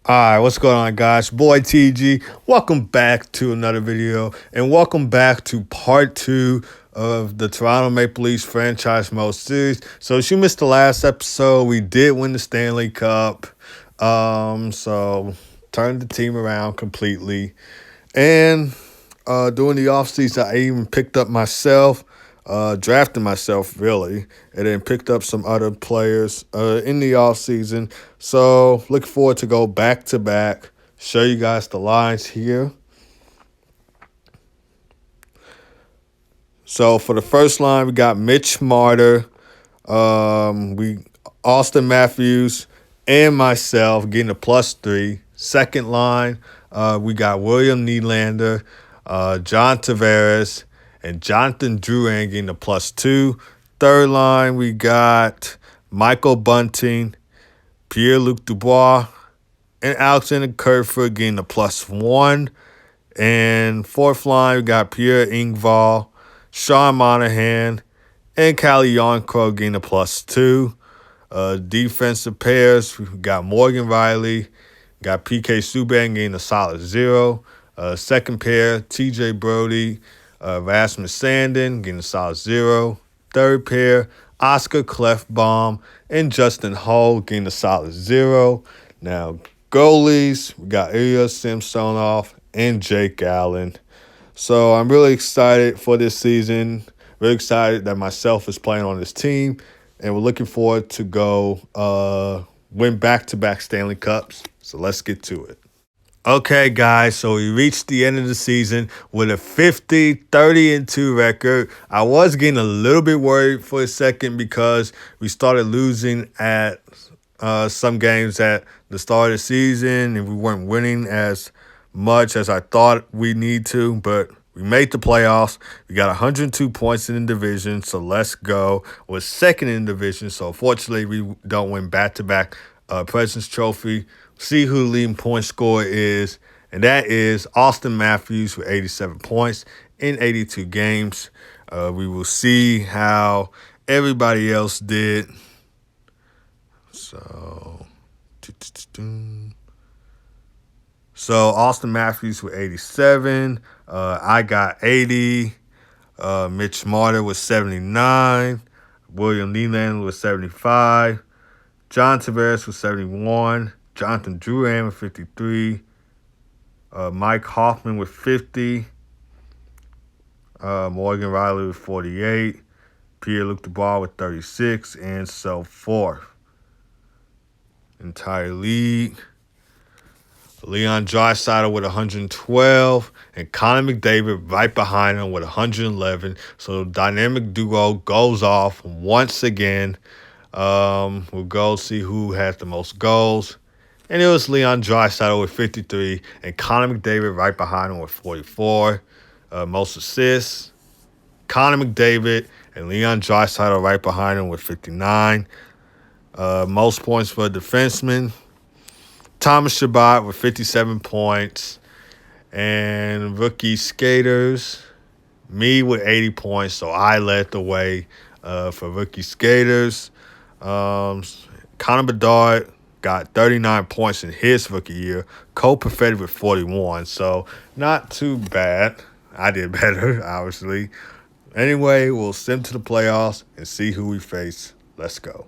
All right, what's going on, guys? Boy TG. Welcome back to another video, and welcome back to part 2 of the Toronto Maple Leafs franchise mode series. So, if you missed the last episode, we did win the Stanley Cup. So turned the team around completely, and during the offseason, I even picked up myself. Drafted myself, really, and then picked up some other players in the offseason. So looking forward to go back-to-back, show you guys the lines here. So for the first line, we got Mitch Marner, Austin Matthews, and myself getting a +3. Second line, we got William Nylander, John Tavares, and Jonathan Drouin getting a +2. Third line, we got Michael Bunting, Pierre-Luc Dubois, and Alexander Kerfoot getting a +1. And fourth line, we got Pierre Engvall, Sean Monahan, and Calle Jarnkrok getting a +2. Defensive pairs, we got Morgan Riley, got PK Subban getting a solid 0. Second pair, TJ Brody, Rasmus Sandin getting a solid 0. Third pair, Oscar Klefbom and Justin Hull getting a solid 0. Now, goalies, we got Ilya Samsonov and Jake Allen. So I'm really excited for this season. Really excited that myself is playing on this team. And we're looking forward to go win back-to-back Stanley Cups. So let's get to it. Okay, guys, so we reached the end of the season with a 50-30-2 record. I was getting a little bit worried for a second because we started losing at some games at the start of the season, and we weren't winning as much as I thought we need to, but we made the playoffs. We got 102 points in the division, so let's go. We're second in the division, so unfortunately we don't win back-to-back President's Trophy. See who the leading point scorer is, and that is Austin Matthews with 87 points in 82 games. We will see how everybody else did. So Austin Matthews with 87. I got 80. Mitch Marner with 79. William Nylander with 75. John Tavares with 71. Jonathan Drouin with 53. Mike Hoffman with 50. Morgan Riley with 48. Pierre-Luc Dubois with 36, and so forth. Entire league. Leon Draisaitl with 112, and Connor McDavid right behind him with 111. So the dynamic duo goes off once again. We'll go see who has the most goals. And it was Leon Draisaitl with 53, and Connor McDavid right behind him with 44. Most assists, Connor McDavid and Leon Draisaitl right behind him with 59. Most points for a defenseman, Thomas Chabot with 57 points. And rookie skaters, me with 80 points, so I led the way for rookie skaters. Connor Bedard got 39 points in his rookie year. Cole Perfetti with 41, so not too bad. I did better, obviously. Anyway, we'll sim to the playoffs and see who we face. Let's go.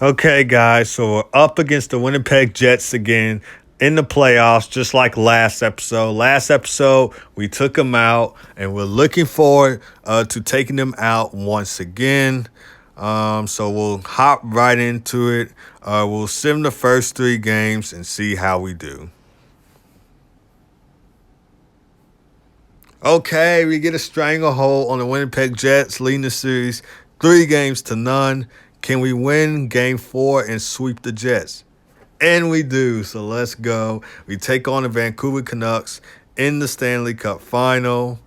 Okay, guys, so we're up against the Winnipeg Jets again in the playoffs, just like last episode. Last episode, we took them out, and we're looking forward to taking them out once again. So we'll hop right into it. We'll sim the first 3 games and see how we do. Okay, we get a stranglehold on the Winnipeg Jets, leading the series 3-0. Can we win Game 4 and sweep the Jets? And we do, so let's go. We take on the Vancouver Canucks in the Stanley Cup Final.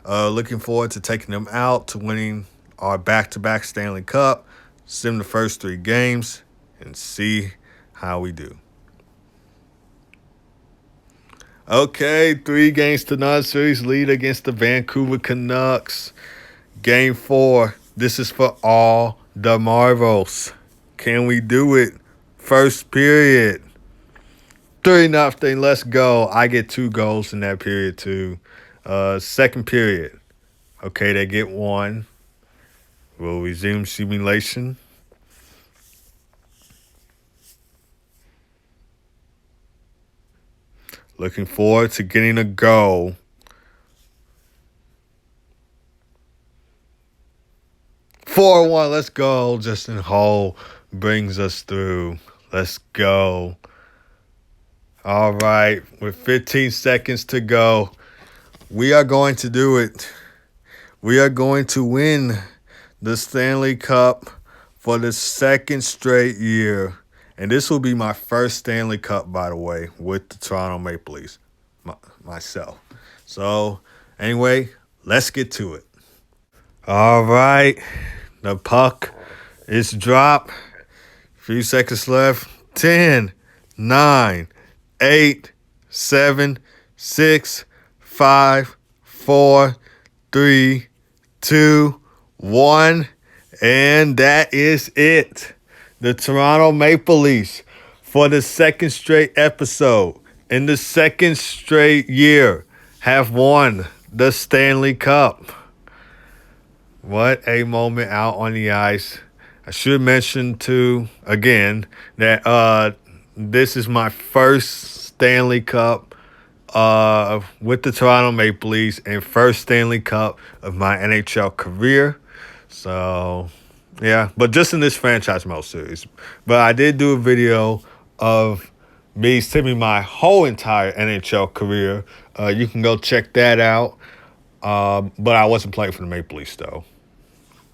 Looking forward to taking them out to winning our back-to-back Stanley Cup. Sim the first 3 games and see how we do. Okay, 3-0 series lead against the Vancouver Canucks. Game 4. This is for all the marbles. Can we do it? First period. 3-0. Let's go. I get 2 goals in that period too. Second period. Okay, they get 1. We'll resume simulation. Looking forward to getting a goal. "4-1, let's go." Justin Hull brings us through. Let's go. All right, with 15 seconds to go, we are going to do it. We are going to win the Stanley Cup for the second straight year. And this will be my first Stanley Cup, by the way, with the Toronto Maple Leafs, myself. So, anyway, let's get to it. All right, the puck is dropped. Few seconds left. 10, 9, 8, 7, 6, 5, 4, 3, 2, 1. And that is it. The Toronto Maple Leafs, for the second straight episode in the second straight year, have won the Stanley Cup. What a moment out on the ice. I should mention, too, again, that this is my first Stanley Cup with the Toronto Maple Leafs and first Stanley Cup of my NHL career. So, yeah, but just in this franchise mode series. But I did do a video of me simming my whole entire NHL career. You can go check that out. But I wasn't playing for the Maple Leafs, though.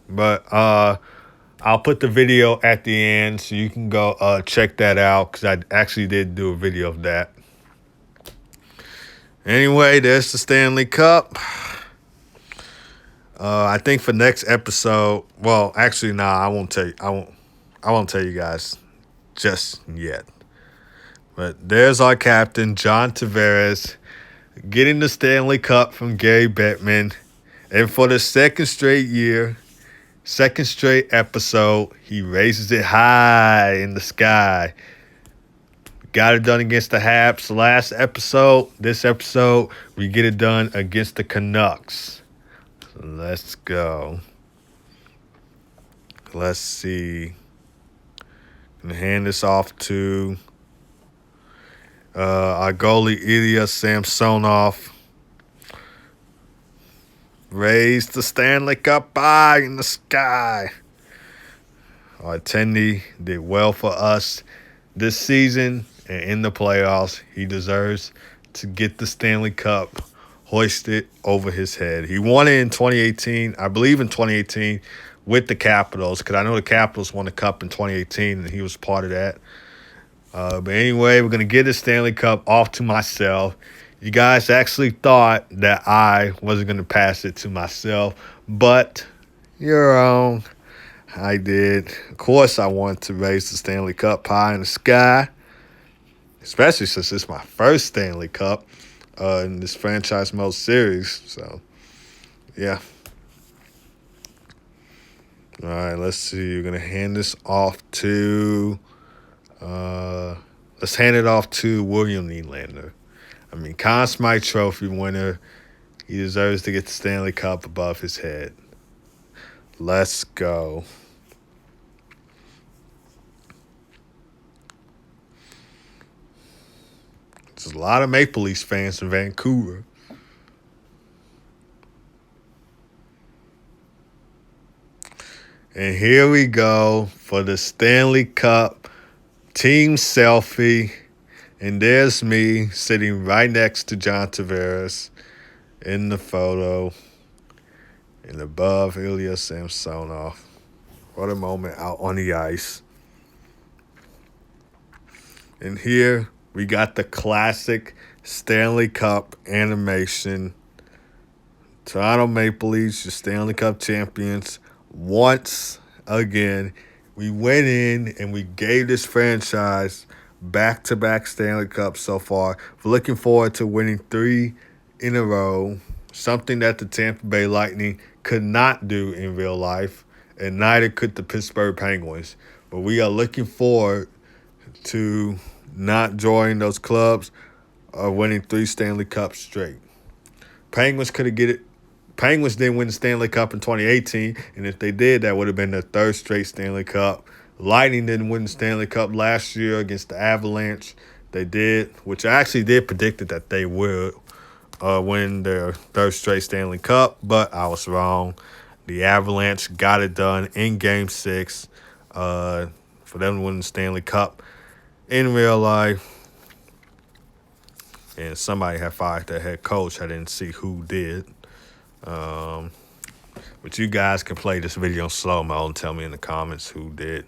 But I'll put the video at the end so you can go check that out, because I actually did do a video of that. Anyway, there's the Stanley Cup. I think for next episode, well, actually, I won't tell you. I won't tell you guys just yet. But there's our captain, John Tavares, getting the Stanley Cup from Gary Bettman. And for the second straight year, second straight episode, he raises it high in the sky. Got it done against the Habs last episode. This episode, we get it done against the Canucks. So let's go. Let's see. I'm going to hand this off to our goalie, Ilya Samsonov. Raise the Stanley Cup high in the sky. Our attendee did well for us this season and in the playoffs. He deserves to get the Stanley Cup hoisted over his head. He won it in 2018, I believe in 2018, with the Capitals, because I know the Capitals won the Cup in 2018, and he was part of that. But anyway, we're going to get the Stanley Cup off to myself. You guys actually thought that I wasn't going to pass it to myself, but you're wrong. I did. Of course, I wanted to raise the Stanley Cup high in the sky, especially since it's my first Stanley Cup in this franchise mode series. So, yeah. All right, let's see. We're going to hand this off to let's hand it off to William Nylander. I mean, Conn Smythe Trophy winner. He deserves to get the Stanley Cup above his head. Let's go. There's a lot of Maple Leafs fans in Vancouver. And here we go for the Stanley Cup team selfie. And there's me sitting right next to John Tavares in the photo. And above Ilya Samsonov. What a moment out on the ice. And here we got the classic Stanley Cup animation. Toronto Maple Leafs, your Stanley Cup champions. Once again, we went in and we gave this franchise back-to-back Stanley Cups so far. We're looking forward to winning 3 in a row, something that the Tampa Bay Lightning could not do in real life, and neither could the Pittsburgh Penguins. But we are looking forward to not joining those clubs are winning 3 Stanley Cups straight. Penguins could have get it. Penguins didn't win the Stanley Cup in 2018, and if they did, that would have been their 3rd straight Stanley Cup. Lightning didn't win the Stanley Cup last year against the Avalanche. They did, which I actually did predict that they would win their 3rd straight Stanley Cup, but I was wrong. The Avalanche got it done in Game 6 for them to win the Stanley Cup in real life. And somebody had fired their head coach. I didn't see who did. But you guys can play this video in slow-mo and tell me in the comments who did.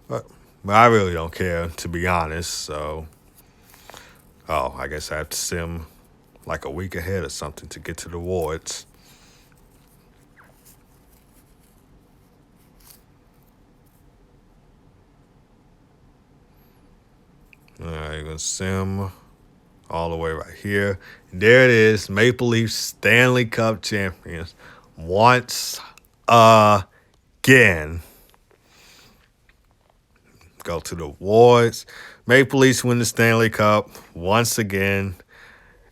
But I really don't care, to be honest. So, I guess I have to sim like a week ahead or something to get to the awards. All right, you're going to sim all the way right here. And there it is, Maple Leafs Stanley Cup champions once again. Go to the awards. Maple Leafs win the Stanley Cup once again.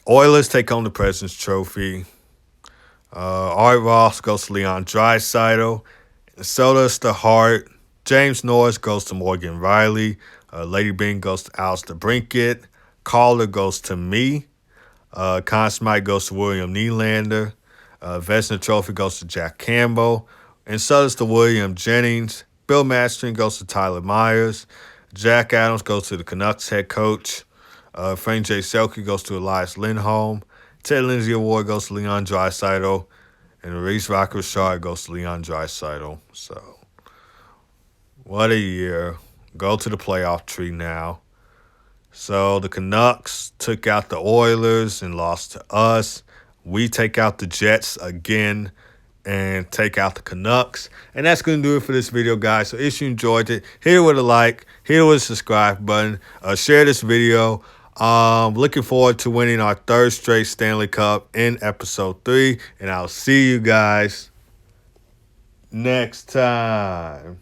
Oilers take home the President's Trophy. Art Ross goes to Leon Draisaitl. So does the Hart. James Norris goes to Morgan Riley. Lady Byng goes to Alistair Brinkett. Calder goes to me. Conn Smythe goes to William Nylander. Vezina Trophy goes to Jack Campbell. And so does the William Jennings. Bill Mastering goes to Tyler Myers. Jack Adams goes to the Canucks head coach. Frank J. Selke goes to Elias Lindholm. Ted Lindsay Award goes to Leon Draisaitl. And Reese Rock Richard goes to Leon Draisaitl. So, what a year. Go to the playoff tree now. So, the Canucks took out the Oilers and lost to us. We take out the Jets again and take out the Canucks. And that's going to do it for this video, guys. So if you enjoyed it, hit it with a like, hit it with a subscribe button, share this video. Looking forward to winning our 3rd straight Stanley Cup in episode 3. And I'll see you guys next time.